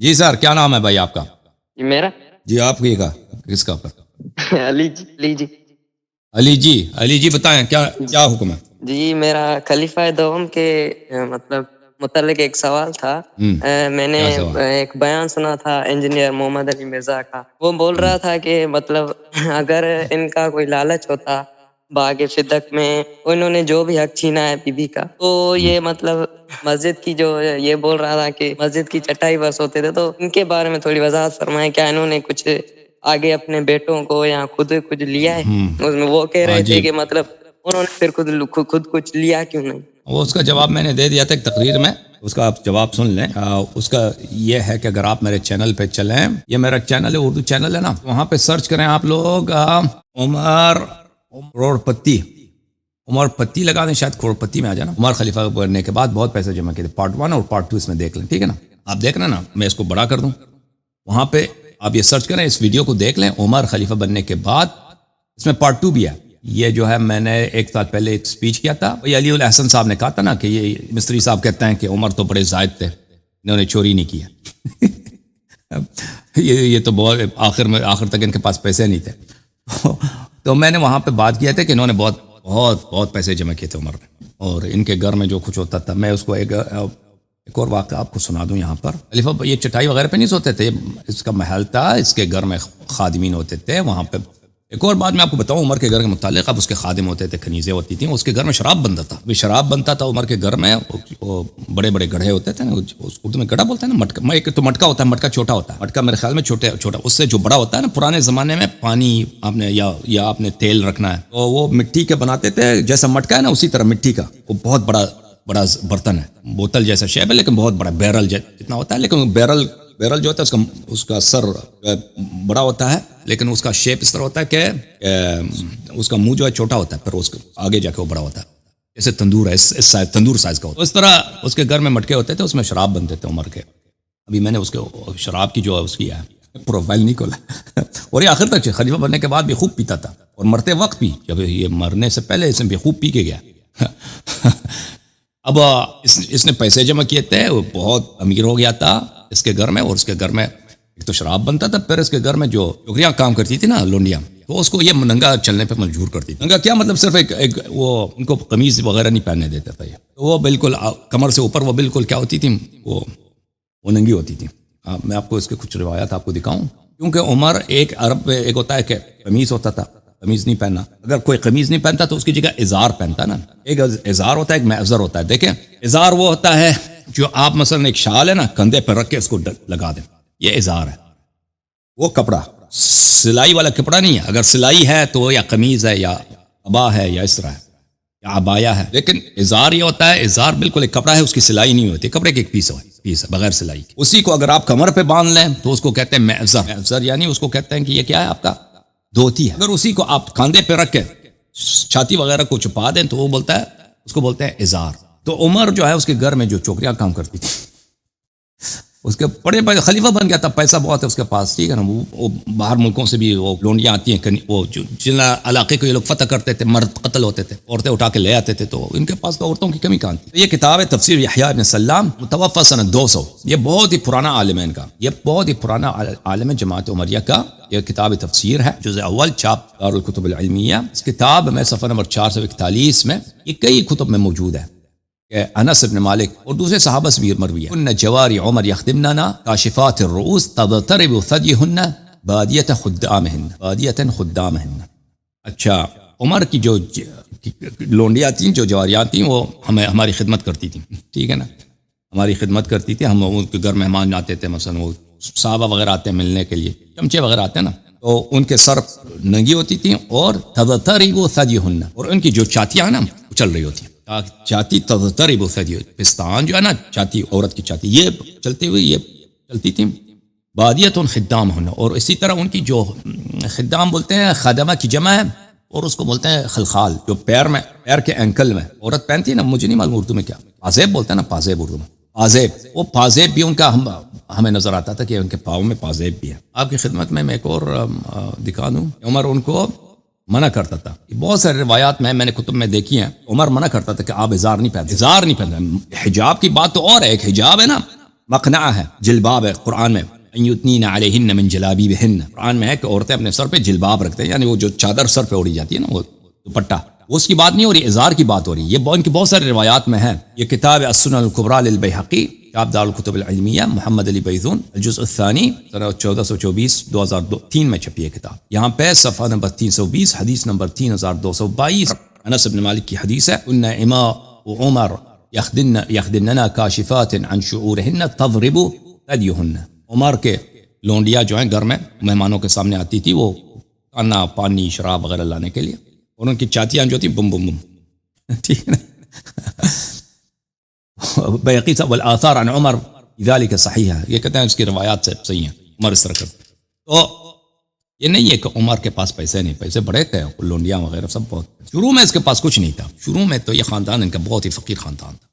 جی سر، کیا نام ہے بھائی آپ کا؟ یہ میرا جی آپ کی کا کس کا پر؟ علی جی علی جی بتائیں کیا حکم ہے؟ جی میرا خلیفہ دوم کے مطلب متعلق ایک سوال تھا۔ میں نے کیا سوال؟ ایک بیان سنا تھا انجینئر محمد علی مرزا کا، وہ بول رہا تھا کہ مطلب اگر ان کا کوئی لالچ ہوتا باغ فدق میں، انہوں نے جو بھی حق چھینا ہے بی بی کا، تو یہ مطلب مسجد کی جو یہ بول رہا تھا کہ مسجد کی چٹائی بس ہوتے تھے، تو ان کے بارے میں تھوڑی وضاحت فرمائیں، کیا انہوں نے کچھ آگے اپنے بیٹوں کو یا خود کچھ لیا ہے؟ اس میں وہ کہہ رہے تھے کہ مطلب انہوں نے پھر خود کچھ لیا کیوں نہیں؟ وہ اس کا جواب میں نے دے دیا تھا ایک تقریر میں، اس کا آپ جواب سن لیں۔ اس کا یہ ہے کہ اگر آپ میرے چینل پہ چلیں، یہ میرا چینل ہے، اردو چینل ہے نا، وہاں پہ سرچ کریں آپ لوگ عمر عمر پتی لگا دیں، شاید کروڑ پتی میں آ جانا۔ عمر خلیفہ بننے کے بعد بہت پیسے جمع کیے تھے، پارٹ 1 اور پارٹ 2 اس میں دیکھ لیں، ٹھیک ہے نا؟ آپ دیکھ رہے نا، میں اس کو بڑا کر دوں، وہاں پہ آپ یہ سرچ کریں، اس ویڈیو کو دیکھ لیں، عمر خلیفہ بننے کے بعد، اس میں پارٹ 2 بھی ہے۔ یہ جو ہے میں نے ایک سال پہلے ایک سپیچ کیا تھا، یہ علی الاحسن صاحب نے کہا تھا نا کہ یہ مستری صاحب کہتے ہیں کہ عمر تو بڑے زائد تھے، انہوں نے چوری نہیں کیا۔ یہ تو بہت آخر تک ان کے پاس پیسے نہیں تھے۔ تو میں نے وہاں پہ بات کیا تھا کہ انہوں نے بہت پیسے جمع کیے تھے عمر نے، اور ان کے گھر میں جو کچھ ہوتا تھا، میں اس کو ایک اور واقعہ آپ کو سنا دوں یہاں پر۔ خلیفہ یہ چٹائی وغیرہ پہ نہیں سوتے تھے، اس کا محل تھا، اس کے گھر میں خادمین ہوتے تھے وہاں پہ۔ ایک اور بات میں آپ کو بتاؤں عمر کے گھر کے متعلق، اب اس کے خادم ہوتے تھے، کنیزیں ہوتی تھیں، اس کے گھر میں شراب بنتا تھا، شراب بنتا تھا عمر کے گھر میں، وہ بڑے بڑے گڑھے ہوتے تھے نا، اردو میں گڑھا بولتے ہیں نا، مٹکا، ایک تو مٹکا ہوتا ہے، مٹکا چھوٹا ہوتا ہے، مٹکا میرے خیال میں چھوٹا، اس سے جو بڑا ہوتا ہے نا، پرانے زمانے میں پانی آپ نے یا آپ نے تیل رکھنا ہے، تو وہ مٹی کے بناتے تھے، جیسا مٹکا ہے نا اسی طرح مٹی کا، وہ بہت بڑا برتن ہے، بوتل جیسا شیپ ہے لیکن بہت بڑا، بیرل جتنا ہوتا ہے، لیکن بیرل جو ہوتا ہے اس کا سر بڑا ہوتا ہے، لیکن اس کا شیپ اس طرح ہوتا ہے کہ اس کا منہ جو ہے چھوٹا ہوتا ہے، پھر اس کے آگے جا کے وہ بڑا ہوتا ہے، جیسے تندور ہے، اس تندور سائز کا ہوتا ہے۔ اس طرح اس کے گھر میں مٹکے ہوتے تھے، اس میں شراب بنتے تھے عمر کے۔ ابھی میں نے اس کے شراب کی جو ہے اس کی ہے پروفائل نہیں کھولا، اور یہ آخر تک خلیفہ بننے کے بعد بھی خوب پیتا تھا، اور مرتے وقت بھی، جب یہ مرنے سے پہلے اس نے بھی خوب پی کے گیا۔ اب اس نے پیسے جمع کیے تھے، وہ بہت امیر ہو گیا تھا اس کے گھر میں، اور اس کے گھر میں ایک تو شراب بنتا تھا، پھر اس کے گھر میں جو چوکریاں کام کرتی تھی نا، لونڈیاں، تو اس کو یہ ننگا چلنے پہ مجبور کرتی تھی۔ ننگا کیا مطلب؟ صرف ایک وہ ان کو قمیض وغیرہ نہیں پہننے دیتا تھا، یہ تو وہ بالکل کمر سے اوپر وہ بالکل کیا ہوتی تھی، وہ ننگی ہوتی تھی۔ میں آپ کو اس کے کچھ روایات آپ کو دکھاؤں، کیونکہ عمر ایک عرب میں ایک ہوتا ہے کہ قمیض ہوتا تھا، قمیض نہیں پہننا، اگر کوئی قمیض نہیں پہنتا تو اس کی جگہ ازار پہنتا نا، ایک ازار ہوتا ہے، ایک معذر ہوتا ہے۔ دیکھیں ازار وہ ہوتا ہے جو آپ مثلا ایک شال ہے نا، کندھے پہ رکھ کے اس کو لگا دیں، یہ ازار ہے، وہ کپڑا سلائی والا کپڑا نہیں ہے، اگر سلائی ہے تو یا قمیض ہے یا ابا ہے یا اس طرح ہے یا عبایا ہے، لیکن ازار یہ ہوتا ہے، ازار بالکل ایک کپڑا ہے، اس کی سلائی نہیں ہوتی، کپڑے کے ایک پیس ہے بغیر سلائی کی، اسی کو اگر آپ کمر پہ باندھ لیں تو اس کو کہتے ہیں معذر، یعنی اس کو کہتے ہیں کہ یہ کیا ہے آپ کا دھوتی ہے۔ اگر اسی کو آپ کاندھے پہ رکھ کے چھاتی وغیرہ کو چھپا دیں تو وہ بولتا ہے، اس کو بولتے ہیں ازار۔ تو عمر جو ہے اس کے گھر میں جو چوکریاں کام کرتی تھی، اس کے بڑے خلیفہ بن گیا تھا، پیسہ بہت ہے اس کے پاس، ٹھیک ہے نا، وہ باہر ملکوں سے بھی وہ لونڈیاں آتی ہیں، وہ جن علاقے کو یہ لوگ فتح کرتے تھے، مرد قتل ہوتے تھے، عورتیں اٹھا کے لے آتے تھے، تو ان کے پاس تو عورتوں کی کمی کہاں تھی۔ یہ کتاب ہے تفسیر یحییٰ ابن سلام، متوفی سنہ 200، یہ بہت ہی پرانا عالم ہے ان کا، یہ بہت ہی پرانا عالم ہے جماعت عمریہ کا۔ یہ کتاب تفسیر ہے، جزء اول، چھاپ دارالکتب العلمیہ۔ اس کتاب میں صفحہ نمبر 441 میں یہ کئی کتب میں موجود ہے کہ انس بن مالک اور دوسرے صحابہ سے بھی مروی ہے، ان جواری عمر یخدمننا کاشفات الرؤوس تضطرب ثدیہن بادیۃ خدامہن۔ اچھا، عمر کی جو لونڈیاں تھیں، جو جواریات تھیں، وہ ہماری خدمت کرتی تھیں، ٹھیک ہے نا، ہماری خدمت کرتی تھی، ہم ان کے گھر مہمان آتے تھے، مثلا وہ صحابہ وغیرہ آتے ہیں ملنے کے لیے، چمچے وغیرہ آتے ہیں نا، تو ان کے سر ننگی ہوتی تھیں، اور تضطرب ثدیہن، اور ان کی جو چاتیاں ہیں نا چل رہی ہوتی ہیں، چاتی تضطرب ثدیہن، پستان جو ہے نا، چاتی، عورت کی چاتی، یہ چلتی ہوئی یہ چلتی تھی، بادیۃ خدامہن، اور اسی طرح ان کی جو خدام بولتے ہیں، خادمہ کی جمع ہے، اور اس کو بولتے ہیں خلخال، جو پیر کے اینکل میں عورت پہنتی ہے نا، مجھے نہیں معلوم اردو میں کیا، پازیب بولتے ہیں نا، پازیب اردو میں، پازیب، وہ پازیب بھی ان کا ہمیں نظر آتا تھا کہ ان کے پاؤں میں پازیب بھی ہے۔ آپ کی خدمت میں ایک اور دکھا دوں، عمر ان کو منع کرتا تھا، بہت سارے روایات میں نے کتب میں دیکھی ہیں، عمر منع کرتا تھا کہ آپ ازار نہیں پہنتے، ازار نہیں پہنتے۔ حجاب کی بات تو اور ہے، ایک حجاب ہے نا، مقنعہ ہے، جلباب ہے قرآن میں، ان یتنین علیہن من جلابیبہن، قرآن میں ہے کہ عورتیں اپنے سر پہ جلباب رکھتے ہیں، یعنی وہ جو چادر سر پہ اوڑھی جاتی ہے نا، وہ دوپٹہ، اس کی بات نہیں ہو رہی، ازار کی بات ہو رہی ہے۔ یہ ان کی بہت ساری روایات میں ہے۔ یہ کتاب السنن الکبریٰ للبیہقی، کتاب دار الکتب العلمیہ، محمد علی بیضون، الجزء الثانی، سنہ 1424 2003 میں چھپی ہے کتاب۔ یہاں پہ صفحہ نمبر 320، حدیث نمبر 3222، انس بن مالک کی حدیث ہے، ان اماء عمر یخدننا کاشفات عن شعورہن تضرب ثدیہن، عمر کے لونڈیاں جو ہیں گھر میں مہمانوں کے سامنے آتی تھی، وہ کھانا پانی شراب وغیرہ لانے کے لیے، اور ان کی چاتیاں جو تھی بم بم بم، ٹھیک ہے نا۔ بیہقی صاحب والآثار عن عمر ذالک صحیح ہے، یہ کہتے ہیں اس کی روایات سے صحیح ہیں، عمر اس طرح کرتے۔ تو یہ نہیں ہے کہ عمر کے پاس پیسے نہیں، پیسے بڑے تھے، لونڈیاں وغیرہ سب بہت، شروع میں اس کے پاس کچھ نہیں تھا، شروع میں تو یہ خاندان ان کا بہت ہی فقیر خاندان تھا۔